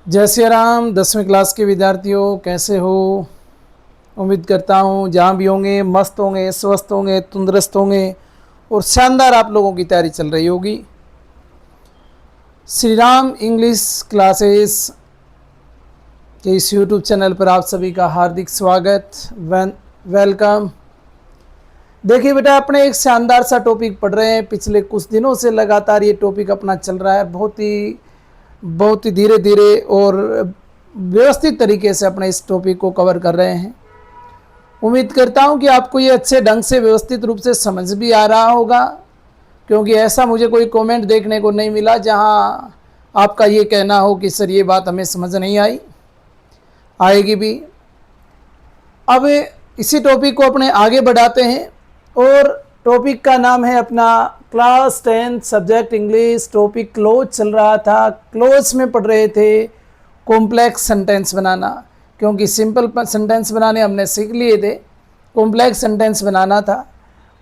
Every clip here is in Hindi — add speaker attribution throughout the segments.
Speaker 1: जय श्री राम। 10वीं क्लास के विद्यार्थियों, कैसे हो? उम्मीद करता हूँ जहाँ भी होंगे मस्त होंगे, स्वस्थ होंगे, तंदुरुस्त होंगे और शानदार आप लोगों की तैयारी चल रही होगी। श्री राम इंग्लिश क्लासेस के इस यूट्यूब चैनल पर आप सभी का हार्दिक स्वागत, वेलकम। देखिए बेटा, अपने एक शानदार सा टॉपिक पढ़ रहे हैं। पिछले कुछ दिनों से लगातार ये टॉपिक अपना चल रहा है। बहुत ही धीरे धीरे और व्यवस्थित तरीके से अपने इस टॉपिक को कवर कर रहे हैं। उम्मीद करता हूं कि आपको ये अच्छे ढंग से व्यवस्थित रूप से समझ भी आ रहा होगा, क्योंकि ऐसा मुझे कोई कमेंट देखने को नहीं मिला जहां आपका ये कहना हो कि सर ये बात हमें समझ नहीं आई। आएगी भी। अब इसी टॉपिक को अपने आगे बढ़ाते हैं और टॉपिक का नाम है अपना class 10 subject English. Topic close चल रहा था। क्लोज में पढ़ रहे थे कॉम्प्लेक्स सेंटेंस बनाना, क्योंकि सिंपल सेंटेंस बनाने हमने सीख लिए थे, कॉम्प्लेक्स सेंटेंस बनाना था।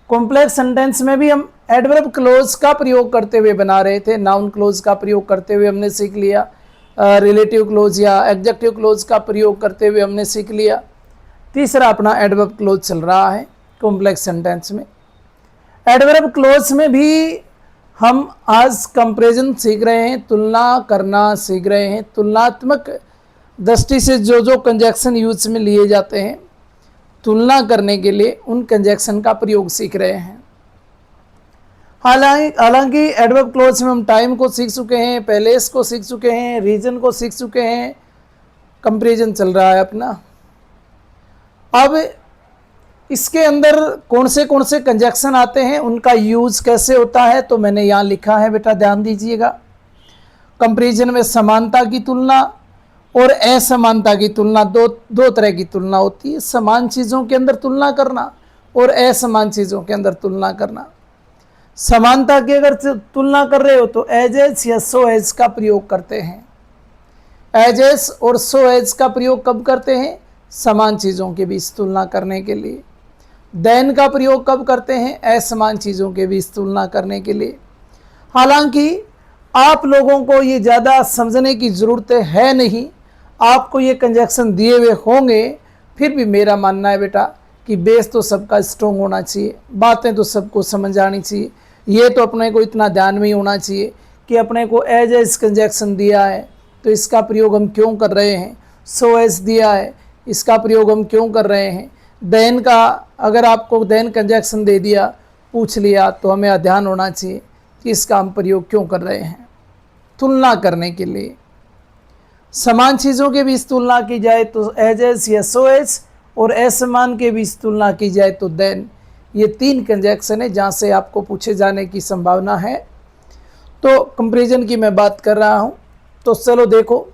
Speaker 1: कॉम्प्लेक्स सेंटेंस में भी हम एडवर्ब क्लोज का प्रयोग करते हुए बना रहे थे। नाउन क्लोज का प्रयोग करते हुए हमने सीख लिया, रिलेटिव क्लोज या एडजेक्टिव क्लोज का प्रयोग करते हुए हमने सीख लिया। तीसरा अपना एडवर्ब क्लोज चल रहा है कॉम्प्लेक्स सेंटेंस में। एडवर्ब क्लोज में भी हम आज कंपैरिजन सीख रहे हैं, तुलना करना सीख रहे हैं। तुलनात्मक दृष्टि से जो जो कंजक्शन यूज में लिए जाते हैं तुलना करने के लिए, उन कंजक्शन का प्रयोग सीख रहे हैं। हालांकि एडवर्ब क्लोज में हम टाइम को सीख चुके हैं, प्लेस को सीख चुके हैं, रीजन को सीख चुके हैं। कंपैरिजन चल रहा है अपना। अब इसके अंदर कौन से कंजक्शन आते हैं, उनका यूज कैसे होता है, तो मैंने यहाँ लिखा है बेटा, ध्यान दीजिएगा। कंपैरिजन में समानता की तुलना और असमानता की तुलना, दो तरह की तुलना होती है। समान चीज़ों के अंदर तुलना करना और असमान चीज़ों के अंदर तुलना करना। समानता की अगर तुलना कर रहे हो तो एज एज या सो एज का प्रयोग करते हैं। एज एज और सो एज का प्रयोग कब करते हैं? समान चीज़ों के बीच तुलना करने के लिए। देन का प्रयोग कब करते हैं? असमान चीज़ों के बीच तुलना करने के लिए। हालांकि आप लोगों को ये ज़्यादा समझने की ज़रूरत है नहीं, आपको ये कंजक्शन दिए हुए होंगे। फिर भी मेरा मानना है बेटा कि बेस तो सबका स्ट्रॉन्ग होना चाहिए, बातें तो सबको समझ आनी चाहिए। ये तो अपने को इतना ध्यान में ही होना चाहिए कि अपने को एज एज कंजक्शन दिया है तो इसका प्रयोग हम क्यों कर रहे हैं। सो एज दिया है, इसका प्रयोग हम क्यों कर रहे हैं। देन का अगर आपको देन कंजक्शन दे दिया, पूछ लिया, तो हमें ध्यान होना चाहिए कि इसका हम प्रयोग क्यों कर रहे हैं। तुलना करने के लिए। समान चीज़ों के बीच तुलना की जाए तो एज एज या सो एज, और असमान के बीच तुलना की जाए तो देन। ये तीन कंजक्शन है जहाँ से आपको पूछे जाने की संभावना है। तो कंपैरिजन की मैं बात कर रहा हूँ, तो चलो देखो।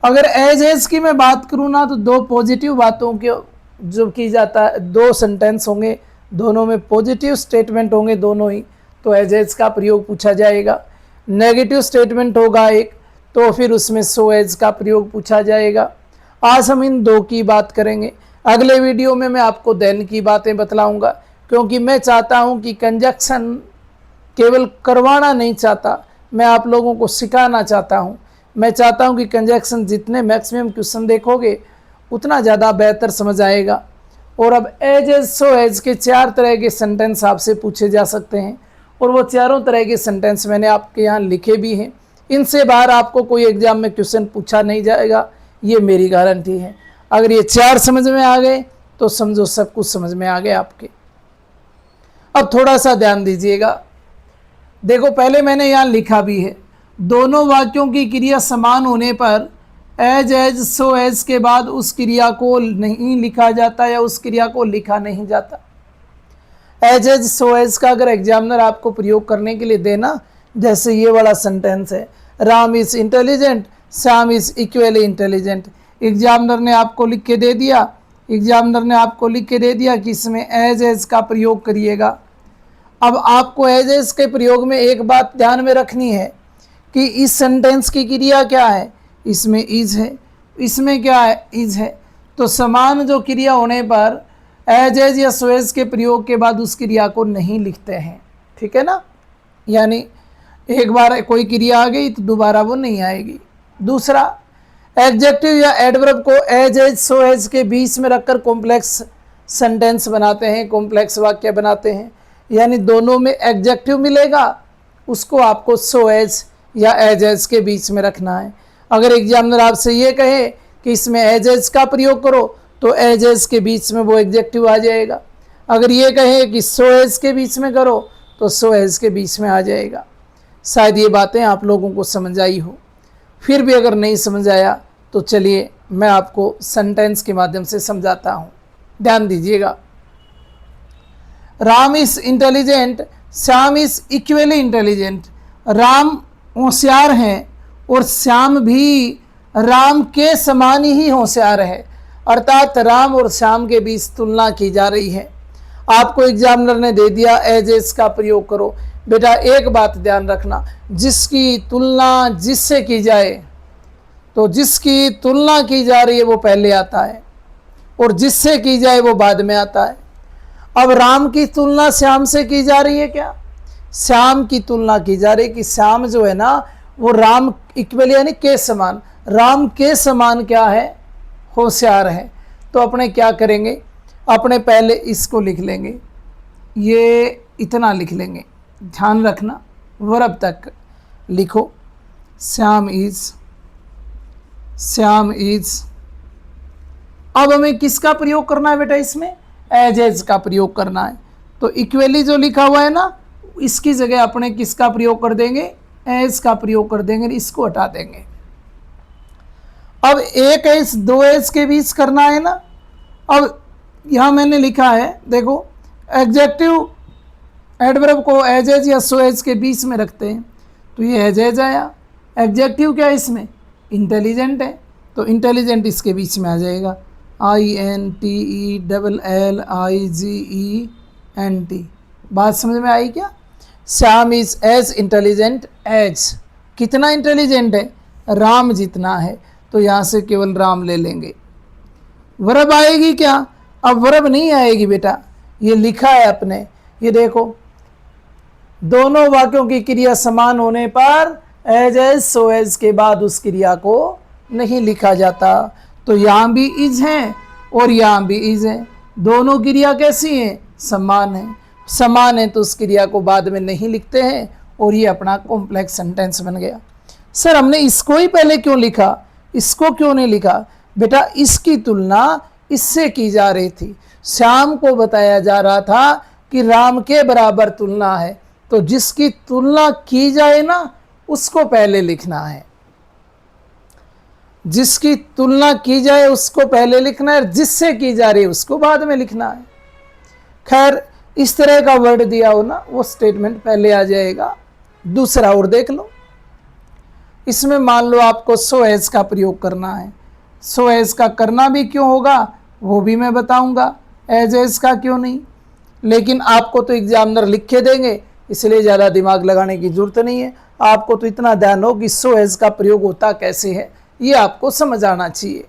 Speaker 1: अगर एज एज की मैं बात करूँ ना, तो दो पॉजिटिव बातों के जो की जाता है, दो सेंटेंस होंगे, दोनों में पॉजिटिव स्टेटमेंट होंगे दोनों ही, तो एज एज का प्रयोग पूछा जाएगा। नेगेटिव स्टेटमेंट होगा एक, तो फिर उसमें सो एज का प्रयोग पूछा जाएगा। आज हम इन दो की बात करेंगे। अगले वीडियो में मैं आपको देन की बातें बतलाऊंगा, क्योंकि मैं चाहता हूं कि कंजक्शन केवल करवाना नहीं चाहता, मैं आप लोगों को सिखाना चाहता हूं। मैं चाहता हूं कि कंजक्शन जितने मैक्सिमम क्वेश्चन देखोगे उतना ज़्यादा बेहतर समझ आएगा। और अब एज एज सो एज के 4 तरह के सेंटेंस आपसे पूछे जा सकते हैं, और वो चारों तरह के सेंटेंस मैंने आपके यहाँ लिखे भी हैं। इनसे बाहर आपको कोई एग्जाम में क्वेश्चन पूछा नहीं जाएगा, ये मेरी गारंटी है। अगर ये 4 समझ में आ गए तो समझो सब कुछ समझ में आ गया आपके। अब थोड़ा सा ध्यान दीजिएगा। देखो, पहले मैंने यहाँ लिखा भी है, दोनों वाक्यों की क्रिया समान होने पर एज एज सो एज के बाद उस क्रिया को नहीं लिखा जाता या उस क्रिया को लिखा नहीं जाता। एज एज सो एज का अगर एग्जामिनर आपको प्रयोग करने के लिए देना, जैसे ये वाला सेंटेंस है, Ram is intelligent, Shyam is equally intelligent. Examiner ने आपको लिख के दे दिया कि इसमें एज एज का प्रयोग करिएगा। अब आपको एज एज के प्रयोग में एक बात ध्यान में रखनी है कि इस सेंटेंस की क्रिया क्या है, इसमें इज है, इसमें क्या है, इज है। तो समान जो क्रिया होने पर एज एज या सो एज के प्रयोग के बाद उस क्रिया को नहीं लिखते हैं, ठीक है ना। यानी एक बार कोई क्रिया आ गई तो दोबारा वो नहीं आएगी। दूसरा, एडजेक्टिव या एडवर्ब को एज सो एज के बीच में रखकर कॉम्प्लेक्स सेंटेंस बनाते हैं, कॉम्प्लेक्स वाक्य बनाते हैं। यानी दोनों में एडजेक्टिव मिलेगा, उसको आपको सो एज या एज के बीच में रखना है। अगर एग्जामिनर आपसे ये कहे कि इसमें एज का प्रयोग करो तो एज के बीच में वो एडजेक्टिव आ जाएगा। अगर ये कहे कि सो एज के बीच में करो तो सो एज के बीच में आ जाएगा। शायद ये बातें आप लोगों को समझ आई हो। फिर भी अगर नहीं समझ आया तो चलिए मैं आपको सेंटेंस के माध्यम से समझाता हूँ, ध्यान दीजिएगा। Ram is intelligent, Shyam is equally intelligent. Ram होशियार हैं और श्याम भी राम के समान ही होशियार है। अर्थात राम और श्याम के बीच तुलना की जा रही है। आपको एग्जामिनर ने दे दिया एज का प्रयोग करो। बेटा एक बात ध्यान रखना, जिसकी तुलना जिससे की जाए तो जिसकी तुलना की जा रही है वो पहले आता है और जिससे की जाए वो बाद में आता है। अब राम की तुलना श्याम से की जा रही है क्या? श्याम की तुलना की जा रही है कि श्याम जो है ना वो राम इक्वल यानी के समान, राम के समान क्या है? होशियार है। तो अपने क्या करेंगे, अपने पहले इसको लिख लेंगे, ये इतना लिख लेंगे, ध्यान रखना वर्ब तक लिखो। श्याम इज। अब हमें किसका प्रयोग करना है बेटा? इसमें एज का प्रयोग करना है। तो इक्वली जो लिखा हुआ है ना इसकी जगह अपने किसका प्रयोग कर देंगे? एज का प्रयोग कर देंगे, इसको हटा देंगे। अब एक एज दो एज के बीच करना है ना। अब यहां मैंने लिखा है देखो, एडजेक्टिव एडवर्ब को एज या सो एज के बीच में रखते हैं तो ये एज आया। एडजेक्टिव क्या है इसमें? इंटेलिजेंट है तो इंटेलिजेंट इसके बीच में आ जाएगा, INTELLIGENT। बात समझ में आई क्या? Shyam is as intelligent as, कितना इंटेलिजेंट है? राम जितना है। तो यहाँ से केवल राम ले लेंगे। वर्ब आएगी क्या? अब वर्ब नहीं आएगी बेटा, ये लिखा है अपने, ये देखो दोनों वाक्यों की क्रिया समान होने पर एज सो एज के बाद उस क्रिया को नहीं लिखा जाता। तो यहाँ भी इज है और यहाँ भी इज है, दोनों क्रिया कैसी हैं? समान है। समान है तो उस क्रिया को बाद में नहीं लिखते हैं और ये अपना कॉम्प्लेक्स सेंटेंस बन गया। सर हमने इसको ही पहले क्यों लिखा, इसको क्यों नहीं लिखा? बेटा इसकी तुलना इससे की जा रही थी। श्याम को बताया जा रहा था कि राम के बराबर तुलना है, तो जिसकी तुलना की जाए ना उसको पहले लिखना है। जिसकी तुलना की जाए उसको पहले लिखना है, जिससे की जा रही है उसको बाद में लिखना है। खैर इस तरह का वर्ड दिया हो ना वो स्टेटमेंट पहले आ जाएगा। दूसरा और देख लो, इसमें मान लो आपको सो एज का प्रयोग करना है। सो एज का करना भी क्यों होगा वो भी मैं बताऊंगा, एज का क्यों नहीं। लेकिन आपको तो एग्जामिनर लिख के देंगे इसलिए ज़्यादा दिमाग लगाने की जरूरत नहीं है। आपको तो इतना ध्यान हो कि सो एज का प्रयोग होता कैसे है ये आपको समझ आना चाहिए।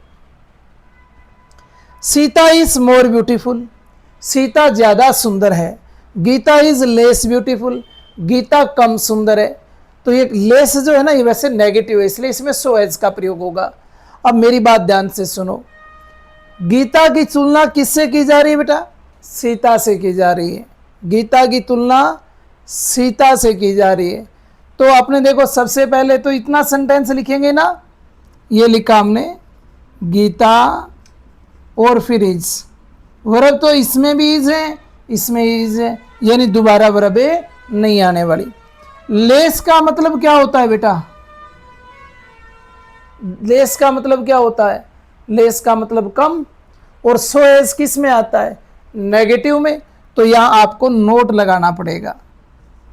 Speaker 1: Sita is more beautiful, Sita ज़्यादा सुंदर है। Gita is less beautiful, Gita कम सुंदर है। तो ये लेस जो है ना ये वैसे नेगेटिव है इसलिए इसमें सो एज का प्रयोग होगा। अब मेरी बात ध्यान से सुनो, गीता की तुलना किससे की जा रही है बेटा? सीता से की जा रही है। गीता की तुलना सीता से की जा रही है। तो आपने देखो सबसे पहले तो इतना सेंटेंस लिखेंगे ना, ये लिखा हमने गीता और फिर इज। वर्ब तो इसमें भी इज है इसमें इज है, यानी दोबारा वर्ब नहीं आने वाली। लेस का मतलब क्या होता है बेटा? लेस का मतलब क्या होता है? लेस का मतलब कम। और सो एज किस में आता है? नेगेटिव में। तो यहाँ आपको नोट लगाना पड़ेगा।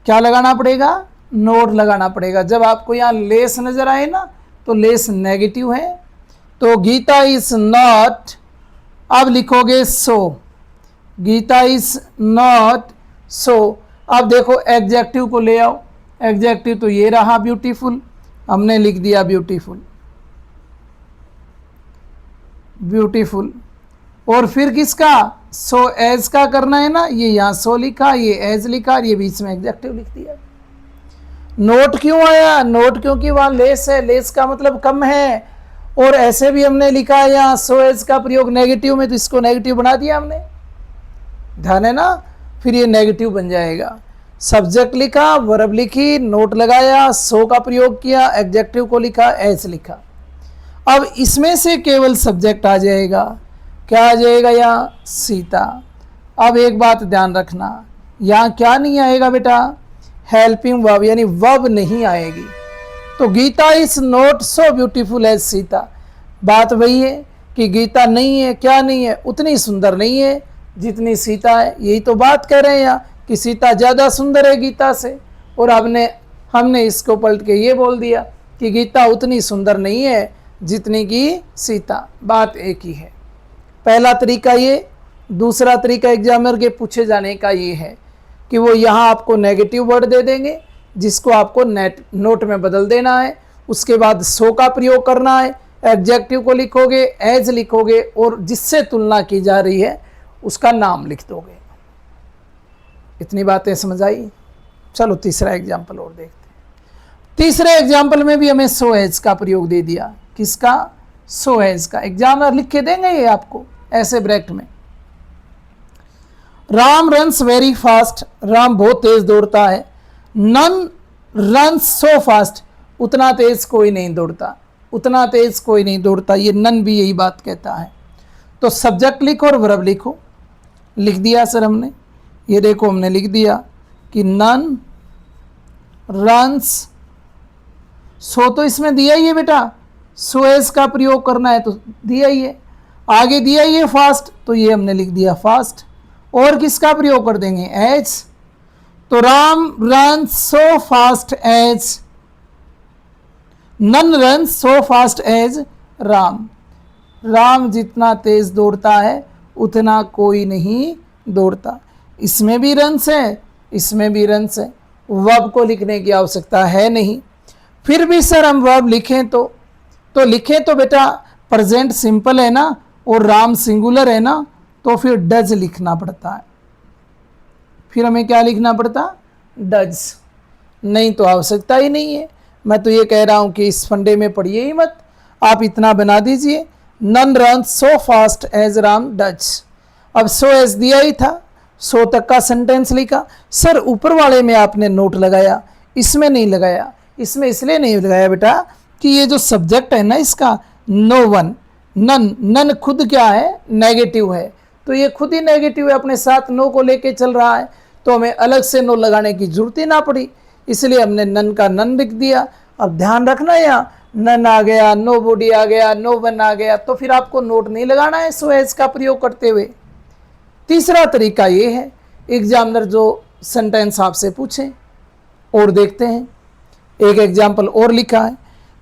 Speaker 1: क्या लगाना पड़ेगा? नोट लगाना पड़ेगा। जब आपको यहाँ लेस नजर आए ना तो लेस नेगेटिव है। तो गीता इज नॉट, अब लिखोगे सो, गीता इज नॉट सो। अब देखो एडजेक्टिव को ले आओ, एडजेक्टिव तो ये रहा ब्यूटीफुल, हमने लिख दिया ब्यूटीफुल, ब्यूटीफुल। और फिर किसका? सो एज का करना है ना, ये यहाँ सो लिखा, ये एज लिखा, ये बीच में एडजेक्टिव लिख दिया। नोट क्यों आया? नोट क्योंकि वहाँ लेस है, लेस का मतलब कम है। और ऐसे भी हमने लिखा है यहाँ सो एज का प्रयोग नेगेटिव में, तो इसको नेगेटिव बना दिया हमने, ध्यान है ना, फिर ये नेगेटिव बन जाएगा। सब्जेक्ट लिखा, वर्ब लिखी, नोट लगाया, सो का प्रयोग किया, एडजेक्टिव को लिखा, एज लिखा। अब इसमें से केवल सब्जेक्ट आ जाएगा, क्या आ जाएगा यहाँ, सीता। अब एक बात ध्यान रखना, यहाँ क्या नहीं आएगा बेटा, हेल्पिंग वर्ब यानी वर्ब नहीं आएगी। तो Gita is not so beautiful as Sita, बात वही है कि गीता नहीं है, क्या नहीं है, उतनी सुंदर नहीं है जितनी सीता है। यही तो बात कह रहे हैं यहाँ कि सीता ज़्यादा सुंदर है गीता से, और हमने इसको पलट के ये बोल दिया कि गीता उतनी सुंदर नहीं है जितनी कि सीता। बात एक ही है। पहला तरीका ये, दूसरा तरीका एग्जामिनर के पूछे जाने का ये है कि वो यहाँ आपको नेगेटिव वर्ड दे देंगे जिसको आपको नोट में बदल देना है। उसके बाद सो का प्रयोग करना है, एडजेक्टिव को लिखोगे, एज लिखोगे, और जिससे तुलना की जा रही है उसका नाम लिख दोगे। इतनी बातें समझ आई? चलो तीसरा एग्जाम्पल और देखते हैं। तीसरे एग्जाम्पल में भी हमें सो एज का प्रयोग दे दिया। किसका? सो एज का। एग्जामिनर लिख के देंगे ये आपको ऐसे ब्रैकेट में। Ram runs very fast, Ram बहुत तेज दौड़ता है। नन रन्स सो फास्ट, उतना तेज कोई नहीं दौड़ता, उतना तेज कोई नहीं दौड़ता। ये नन भी यही बात कहता है। तो सब्जेक्ट लिखो और वर्ब लिखो। लिख दिया सर हमने, ये देखो हमने लिख दिया कि नन रन्स, सो तो इसमें दिया ही है बेटा, सो एज का प्रयोग करना है तो दिया ही है। आगे दिया ही है फास्ट, तो ये हमने लिख दिया फास्ट। और किसका प्रयोग कर देंगे? एज। तो Ram run so fast as, none run so fast as Ram. Ram जितना तेज दौड़ता है उतना कोई नहीं दौड़ता। इसमें भी रन्स है, इसमें भी रन्स है। वर्ब को लिखने की आवश्यकता है नहीं। फिर भी सर हम वर्ब लिखें तो लिखें तो बेटा प्रेजेंट सिंपल है ना, और राम सिंगुलर है ना, तो फिर डज लिखना पड़ता है। फिर हमें क्या लिखना पड़ता? डज। नहीं तो आवश्यकता ही नहीं है। मैं तो ये कह रहा हूँ कि इस फंडे में पढ़िए ही मत, आप इतना बना दीजिए, none run so fast as Ram does. अब सो एज दिया ही था, सो तक का सेंटेंस लिखा। सर ऊपर वाले में आपने नोट लगाया, इसमें नहीं लगाया। इसमें इसलिए नहीं लगाया बेटा कि ये जो सब्जेक्ट है ना इसका, नो वन, नन, नन खुद क्या है? नेगेटिव है। तो ये खुद ही नेगेटिव है, अपने साथ नो को लेके चल रहा है, तो हमें अलग से नो लगाने की जरूरत ही ना पड़ी, इसलिए हमने नन का नन लिख दिया। अब ध्यान रखना, यहाँ नन आ गया, नो बॉडी आ गया, नो वन आ गया, तो फिर आपको नोट नहीं लगाना है सो एज का प्रयोग करते हुए। तीसरा तरीका ये है, एग्जामिनर जो सेंटेंस आपसे पूछे और देखते हैं। एक एग्जाम्पल और लिखा है,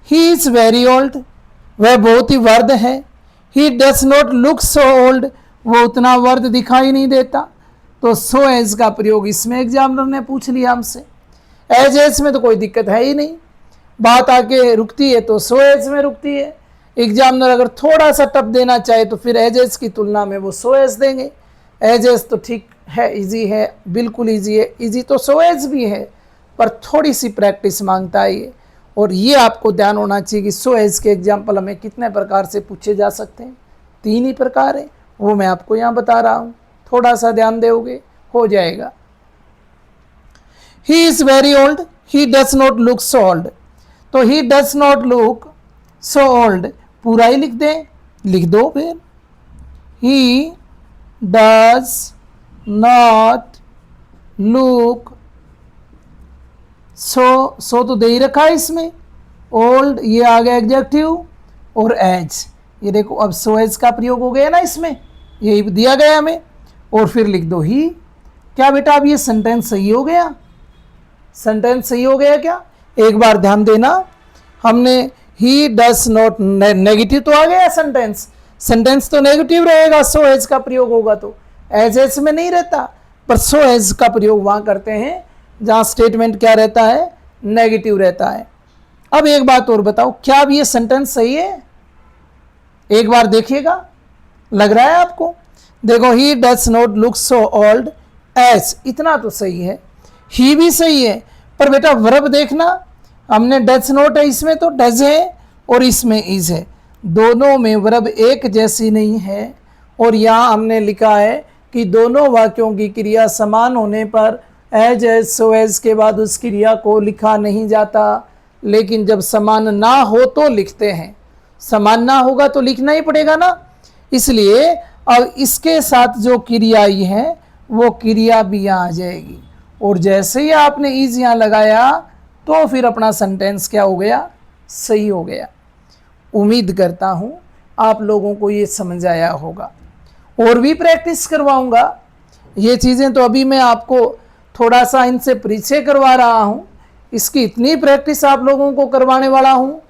Speaker 1: ही इज़ वेरी ओल्ड, वह बहुत ही वर्द है। ही does not look so old, वो उतना वर्द दिखाई नहीं देता। तो सो एज का प्रयोग इसमें एग्जामिनर ने पूछ लिया हमसे। एज में तो कोई दिक्कत है ही नहीं, बात आके रुकती है तो सो एज में रुकती है। एग्जामिनर अगर थोड़ा सा टफ देना चाहे तो फिर एज की तुलना में वो सो एज देंगे। एज तो ठीक है, इजी है, बिल्कुल इजी है, इजी तो सो एज भी है, पर थोड़ी सी प्रैक्टिस मांगता है ये। और ये आपको ध्यान होना चाहिए कि सो एज के एग्जाम्पल हमें कितने प्रकार से पूछे जा सकते हैं? 3 ही प्रकार है, वो मैं आपको यहाँ बता रहा हूँ, थोड़ा सा ध्यान दोगे हो जाएगा। He is very old, he does not look so old. तो he does not look so old पूरा ही लिख दें, लिख दो फिर। He does not look so तो दे ही रखा है इसमें, ओल्ड ये आ गया एडजेक्टिव, और एज, ये देखो अब सो एज का प्रयोग हो गया ना इसमें, यही दिया गया हमें। और फिर लिख दो ही। क्या बेटा अब ये सेंटेंस सही हो गया? सेंटेंस सही हो गया क्या? एक बार ध्यान देना, हमने ही डज नॉट, नेगेटिव तो आ गया सेंटेंस, सेंटेंस तो नेगेटिव रहेगा सो एज का प्रयोग होगा, तो एज में नहीं रहता, पर सो एज का प्रयोग वहाँ करते हैं जहाँ स्टेटमेंट क्या रहता है? नेगेटिव रहता है। अब एक बात और बताओ, क्या अब ये सेंटेंस सही है? एक बार देखिएगा, लग रहा है आपको? देखो, ही does not look so old age, इतना तो सही है, ही भी सही है, पर बेटा वर्ब देखना, हमने डज नॉट है इसमें तो डज है और इसमें इज है, दोनों में वर्ब एक जैसी नहीं है, और यहाँ हमने लिखा है कि दोनों वाक्यों की क्रिया समान होने पर एज सो एज के बाद उस क्रिया को लिखा नहीं जाता, लेकिन जब समान ना हो तो लिखते हैं। समान ना होगा तो लिखना ही पड़ेगा ना, इसलिए अब इसके साथ जो क्रिया आई है वो क्रिया भी यहाँ आ जाएगी, और जैसे ही आपने इज यहाँ लगाया तो फिर अपना सेंटेंस क्या हो गया, सही हो गया। उम्मीद करता हूँ आप लोगों को ये समझ आया होगा। और भी प्रैक्टिस करवाऊंगा, ये चीज़ें तो अभी मैं आपको थोड़ा सा इनसे परिचय करवा रहा हूँ, इसकी इतनी प्रैक्टिस आप लोगों को करवाने वाला हूँ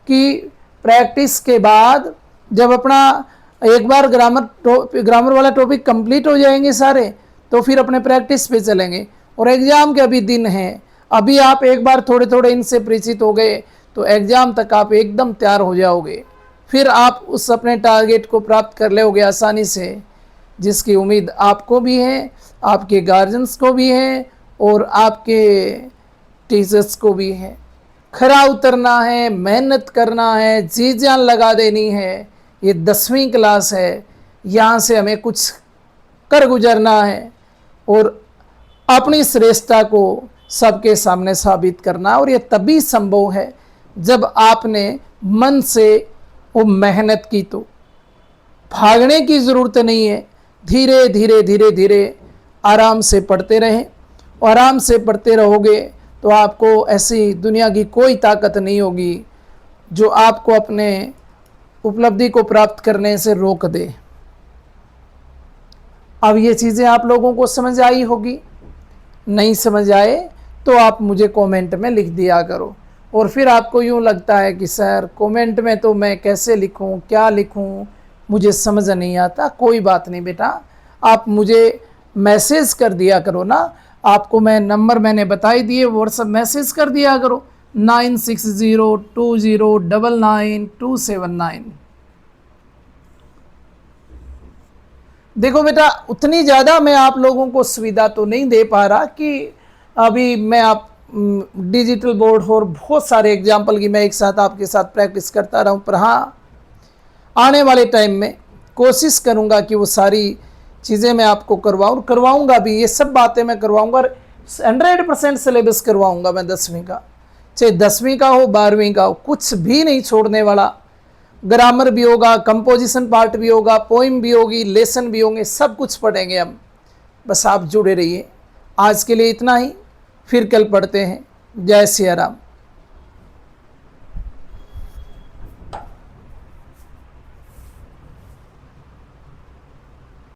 Speaker 1: कि प्रैक्टिस के बाद जब अपना एक बार ग्रामर वाला टॉपिक कंप्लीट हो जाएंगे सारे, तो फिर अपने प्रैक्टिस पे चलेंगे। और एग्ज़ाम के अभी दिन हैं, अभी आप एक बार थोड़े थोड़े इनसे परिचित हो गए तो एग्ज़ाम तक आप एकदम तैयार हो जाओगे, फिर आप उस अपने टारगेट को प्राप्त कर लोगे आसानी से, जिसकी उम्मीद आपको भी है, आपके गार्जियंस को भी है और आपके टीचर्स को भी है। खरा उतरना है, मेहनत करना है, जी जान लगा देनी है। ये 10वीं क्लास है, यहाँ से हमें कुछ कर गुजरना है और अपनी श्रेष्ठता को सबके सामने साबित करना। और ये तभी संभव है जब आपने मन से वो मेहनत की। तो भागने की ज़रूरत नहीं है, धीरे धीरे धीरे धीरे आराम से पढ़ते रहें, और आराम से पढ़ते रहोगे तो आपको ऐसी दुनिया की कोई ताकत नहीं होगी जो आपको अपने उपलब्धि को प्राप्त करने से रोक दे। अब ये चीज़ें आप लोगों को समझ आई होगी, नहीं समझ आए तो आप मुझे कमेंट में लिख दिया करो। और फिर आपको यूँ लगता है कि सर कमेंट में तो मैं कैसे लिखूँ, क्या लिखूँ, मुझे समझ नहीं आता। कोई बात नहीं बेटा, आप मुझे मैसेज कर दिया करो ना, आपको मैं नंबर मैंने बताई दिए, व्हाट्सएप मैसेज कर दिया करो 9602099279। देखो बेटा, उतनी ज़्यादा मैं आप लोगों को सुविधा तो नहीं दे पा रहा कि अभी मैं आप डिजिटल बोर्ड और बहुत सारे एग्जाम्पल की मैं एक साथ आपके साथ प्रैक्टिस करता रहूं, पर हाँ आने वाले टाइम में कोशिश करूंगा कि वो सारी चीज़ें मैं आपको करवाऊंगा भी। ये सब बातें मैं करवाऊंगा, 100% सिलेबस करवाऊंगा मैं 10वीं का, चाहे 10वीं का हो 12वीं का हो, कुछ भी नहीं छोड़ने वाला। ग्रामर भी होगा, कंपोजिशन पार्ट भी होगा, पोइम भी होगी, लेसन भी होंगे, सब कुछ पढ़ेंगे हम। बस आप जुड़े रहिए। आज के लिए इतना ही, फिर कल पढ़ते हैं। जय सिया राम।